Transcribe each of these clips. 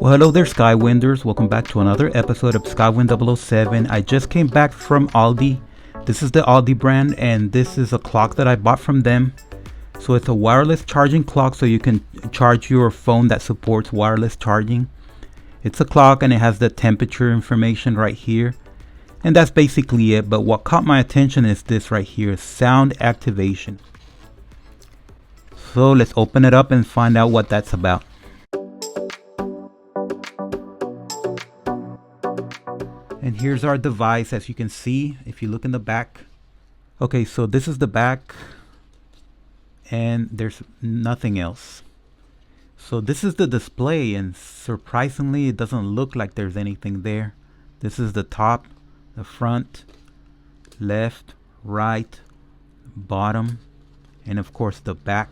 Well, hello there, Skywinders. Welcome back to another episode of Skywind007. I just came back from Aldi. This is the Aldi brand, and this is a clock that I bought from them. So it's a wireless charging clock, so you can charge your phone that supports wireless charging. It's a clock, and it has the temperature information right here. And that's basically it. But what caught my attention is this right here, sound activation. So let's open it up and find out what that's about. And here's our device, as you can see if you look in the back. Okay, so this is the back, and there's nothing else. So this is the display, and surprisingly it doesn't look like there's anything there. This is the top, the front, left, right, bottom, and of course the back.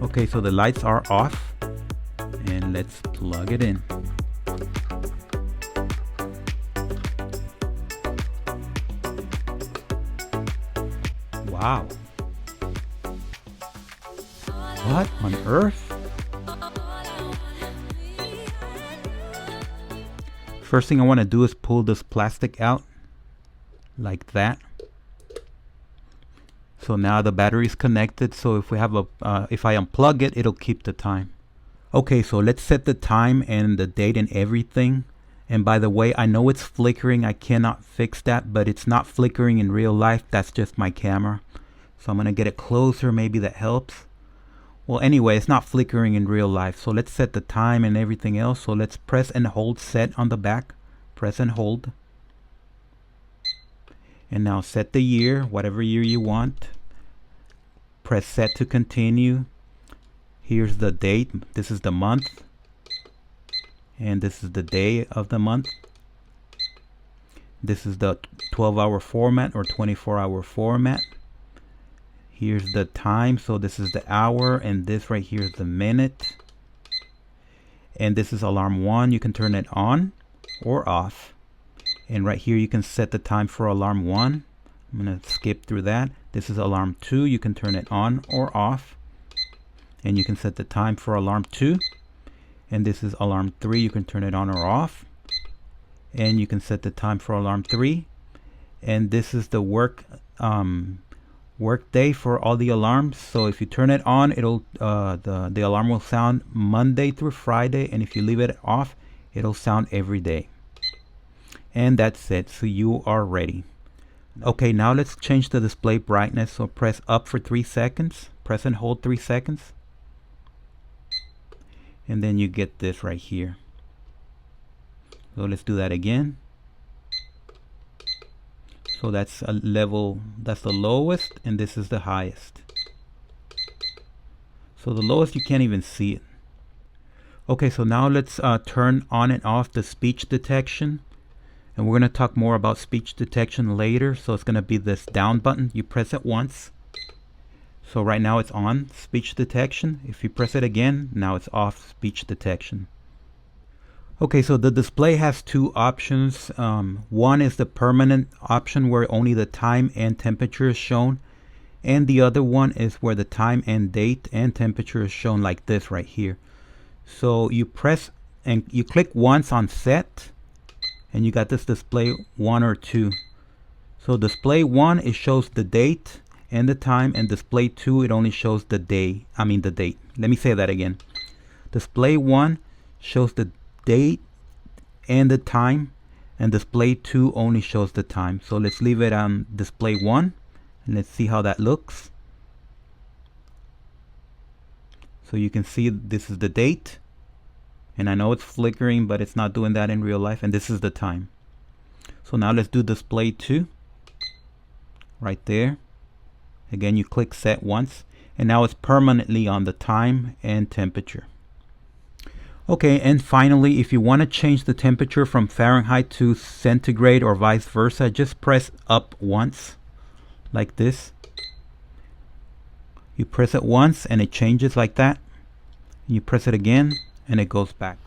Okay, so the lights are off, and let's plug it in. Wow. What on earth? First thing I want to do is pull this plastic out like that. So now the battery is connected, so if we have if I unplug it, it'll keep the time. Okay, so let's set the time and the date and everything. And by the way, I know it's flickering. I cannot fix that, but it's not flickering in real life. That's just my camera. So I'm going to get it closer. Maybe that helps. Well, anyway, it's not flickering in real life. So let's set the time and everything else. So let's press and hold set on the back. Press and hold. And now set the year, whatever year you want. Press set to continue. Here's the date. This is the month. And this is the day of the month. This is the 12-hour format or 24-hour format. Here's the time. So this is the hour, and this right here is the minute. And this is alarm 1. You can turn it on or off. And right here you can set the time for alarm 1. I'm going to skip through that. This is alarm 2. You can turn it on or off. And you can set the time for alarm 2. And this is alarm 3. You can turn it on or off. And you can set the time for alarm 3. And this is the work day for all the alarms. So if you turn it on, it'll the alarm will sound Monday through Friday, and if you leave it off, it'll sound every day. And that's it. So you are ready. Okay, now let's change the display brightness. So press up for 3 seconds. Press and hold 3 seconds. And then you get this right here. So let's do that again. So that's a level, that's the lowest, and this is the highest. So the lowest, you can't even see it. Okay, so now let's turn on and off the speech detection. And we're going to talk more about speech detection later. So it's going to be this down button. You press it once. So right now it's on speech detection. If you press it again, now it's off speech detection. Okay, so the display has 2 options. One is the permanent option where only the time and temperature is shown. And the other one is where the time and date and temperature is shown like this right here. So you press and you click once on set, and you got this display 1 or 2. So display 1, it shows the date and the time, and display 2, it only shows the date. Let me say that again. Display 1 shows the date and the time, and display 2 only shows the time. So let's leave it on display 1, and let's see how that looks. So you can see this is the date, and I know it's flickering, but it's not doing that in real life, and this is the time. So now let's do display 2 right there. Again, you click set once, and now it's permanently on the time and temperature. Okay, and finally, if you want to change the temperature from Fahrenheit to centigrade or vice versa, just press up once, like this. You press it once and it changes like that. You press it again and it goes back.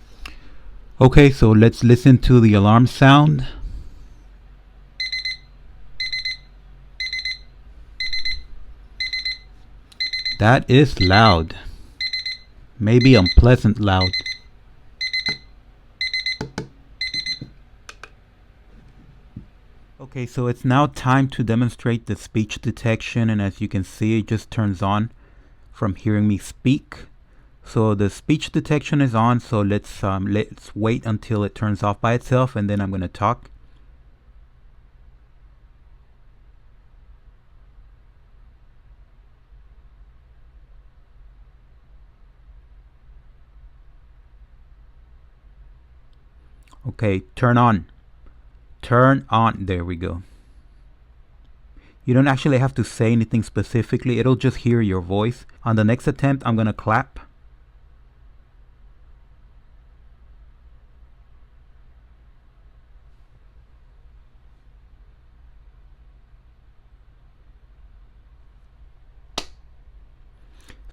Okay, so let's listen to the alarm sound. That is loud. Maybe unpleasant loud. Okay, so it's now time to demonstrate the speech detection, and as you can see, it just turns on from hearing me speak. So the speech detection is on, so let's wait until it turns off by itself, and then I'm going to talk. Okay, turn on. Turn on. There we go. You don't actually have to say anything specifically. It'll just hear your voice. On the next attempt, I'm going to clap.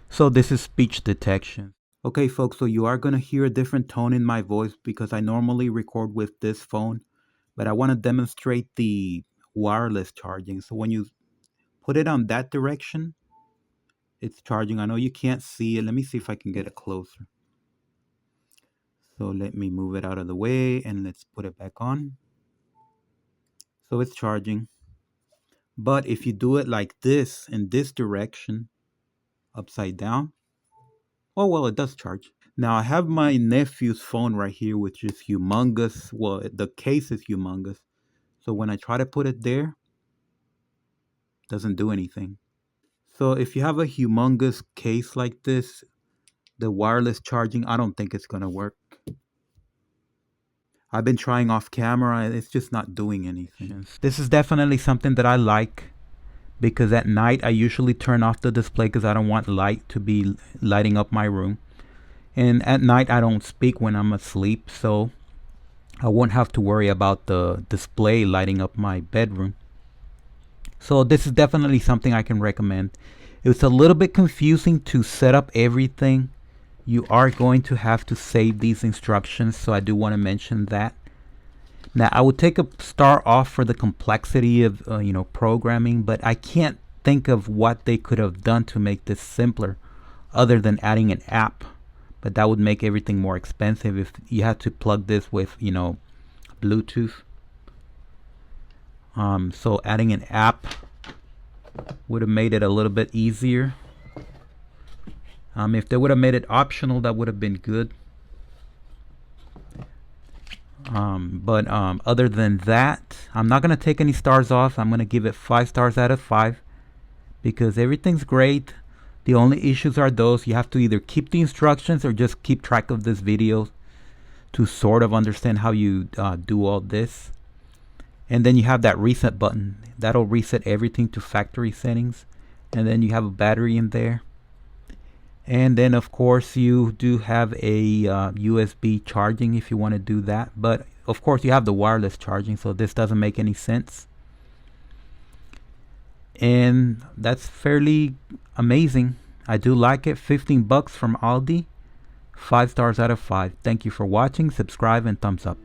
So this is speech detection. Okay folks, so you are going to hear a different tone in my voice because I normally record with this phone, but I want to demonstrate the wireless charging. So when you put it on that direction, it's charging. I know you can't see it. Let me see if I can get it closer. So let me move it out of the way and let's put it back on. So it's charging. But if you do it like this, in this direction, upside down, oh well, it does charge. Now I have my nephew's phone right here, which is humongous. Well, the case is humongous. So when I try to put it there, it doesn't do anything. So if you have a humongous case like this, the wireless charging, I don't think it's going to work. I've been trying off camera and it's just not doing anything. This is definitely something that I like because at night I usually turn off the display because I don't want light to be lighting up my room. And at night I don't speak when I'm asleep, so I won't have to worry about the display lighting up my bedroom. So this is definitely something I can recommend. It's a little bit confusing to set up everything. You are going to have to save these instructions, so I do want to mention that. Now I would take a star off for the complexity of programming, but I can't think of what they could have done to make this simpler other than adding an app. But that would make everything more expensive if you had to plug this with Bluetooth. So adding an app would have made it a little bit easier. If they would have made it optional, that would have been good. But other than that, I'm not going to take any stars off. I'm going to give it 5 stars out of 5 because everything's great. The only issues are those you have to either keep the instructions or just keep track of this video to sort of understand how you do all this. And then you have that reset button. That'll reset everything to factory settings. And then you have a battery in there. And then of course you do have a USB charging if you want to do that. But of course you have the wireless charging, so this doesn't make any sense. And that's fairly amazing. I do like it. 15 bucks from Aldi. 5 stars out of 5. Thank you for watching. Subscribe and thumbs up.